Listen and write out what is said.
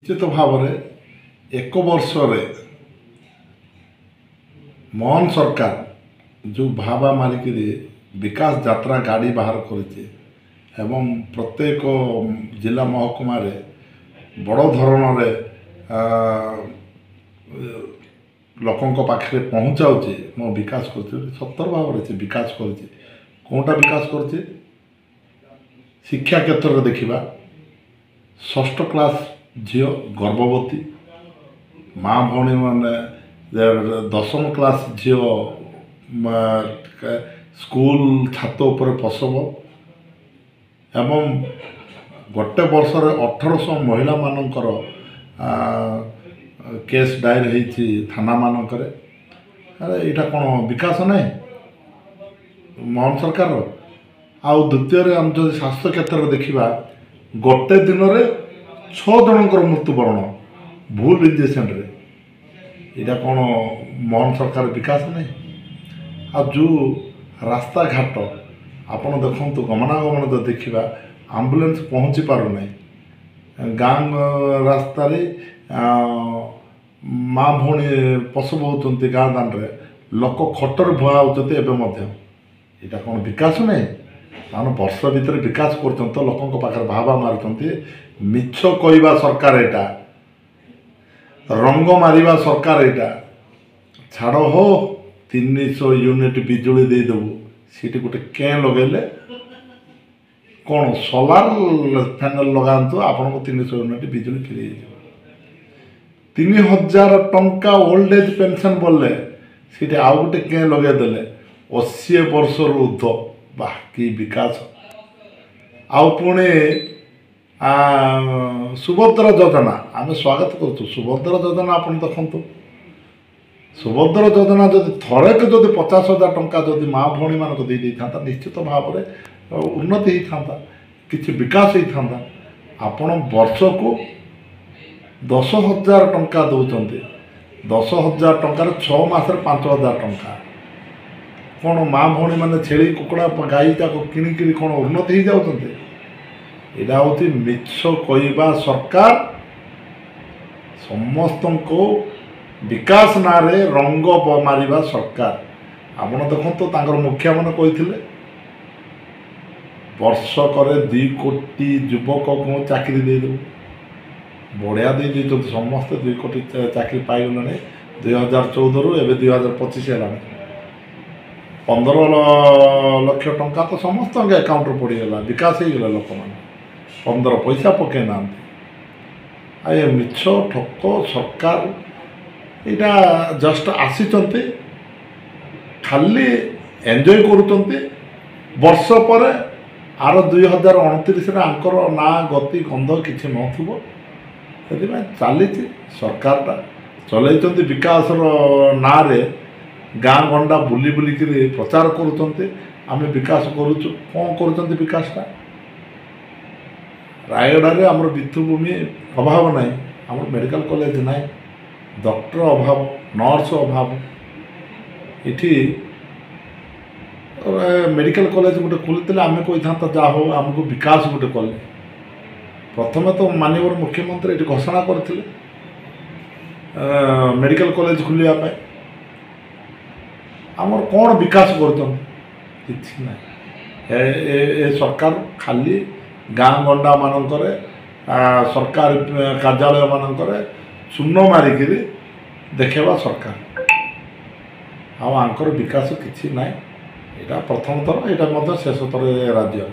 निश्चित भाव एक वर्ष मोहन सरकार जो भाबा मारिक विकास यात्रा गाड़ी बाहर कर प्रत्येक जिला महकुमा बड़ धरण लोकों पाखे पहुँचाऊे मो विकास कर सतर भाव से विकास कौटा विकास कर शिक्षा क्षेत्र में देखा षष्ठ क्लास झील गर्भवती माँ भौणी मैंने दशम क्लास झील स्कूल छात उपर प्रसव एवं गोटे वर्ष 1800 महिला मानकर केस दायर होती थाना मानक यहाँ कौन विकास ना मोहन सरकार आउ द्वितीय आम जो स्वास्थ्य क्षेत्र में देखा गोटे दिन में 6 जनकर मृत्युवरण भूल इंजेक्शन यहाँ कौन मोहन सरकार विकास नहीं आ जो रास्ता घाट आपड़ देखु गमनागमन जो देखा आम्बुलेंस पहुँची पार ना गाँ रास्तार माँ भौणी प्रसव होती गाँ दाण्डे लोक खटर भुआ होते यहाँ कौन विकास नहीं तान वर्ष भितर विकास कर लोकों पाखे भाबा मारी मिछ कहवा सरकार यहाँ रंग मारिबा सरकार यहाँ छाड़ हो 300 यूनिट बिजुली देदेबू सीटी गोटे कें लगेले कौन सोलार पैनल लगातु आपन को 300 यूनिट बिजुली फ्री 3000 टंका ओल्ड एज पेंशन बोले सीटी आउ गोटे कें लगेदेले 80 वर्ष ऊर्ध्व बाकी विकास आउ पुणे सुभद्रा योजना आम स्वागत करूँ सुभद्रा योजना आप देखु सुभद्रा योजना जब थरक जब 50,000 टंका जब माँ भौणी मानक दे था निश्चित भाव में उन्नति होता कि विकास होता आपण वर्ष को 10,000 टंका दौरान 10,000 टंकार 6 मास 5,000 टंका कौन माँ भौणी मैंने छेली कुकड़ा गाई किणिकी कौन उन्नति हो जाते यहाँ हूँ मिछ कहवा सरकार समस्त को विकास ना रे रंग मारिबा सरकार आपण देखो मुखिया मैंने कही वर्षक 2 कोटी युवक को चाकरी देदेबू बढ़िया दे समस्ते 2 कोटी चाकरी पाईगले 2014 रु एवं 2025 है 15 लाख टंका तो समस्त अकाउंट पड़गला विकास हो गला लोक मैंने 15 पैसा पकई ना ये मिछ ठक सरकार यहाँ जस्ट आसी खाली एंजॉय करुँच वर्ष पर आर 2029 आंकर ना गति गंध किसी नथो से चली सरकार चल विकास ना रे गाँ गंडा बुली बुलिक प्रचार करुँच आम विकास करुचु कौन कर विकासटा रायगढ़ आम भित्तिभूमि अभाव ना आम मेडिकल कॉलेज ना डॉक्टर अभाव नर्स अभाव इटी मेडिकल कॉलेज गोटे खोलते आम कही था जहाँ हो आमको विकास गोटे कले प्रथम तो माननीय मुख्यमंत्री ये घोषणा करते मेडिकल कॉलेज खोलने आमर कौन विकास कर सरकार खाली गाँ गंडा मानक सरकार कार्यालय मानक चून मारिक देखा सरकार आंकर विकास किसी ना यहाँ प्रथम थर यहाँ शेष थर राज्य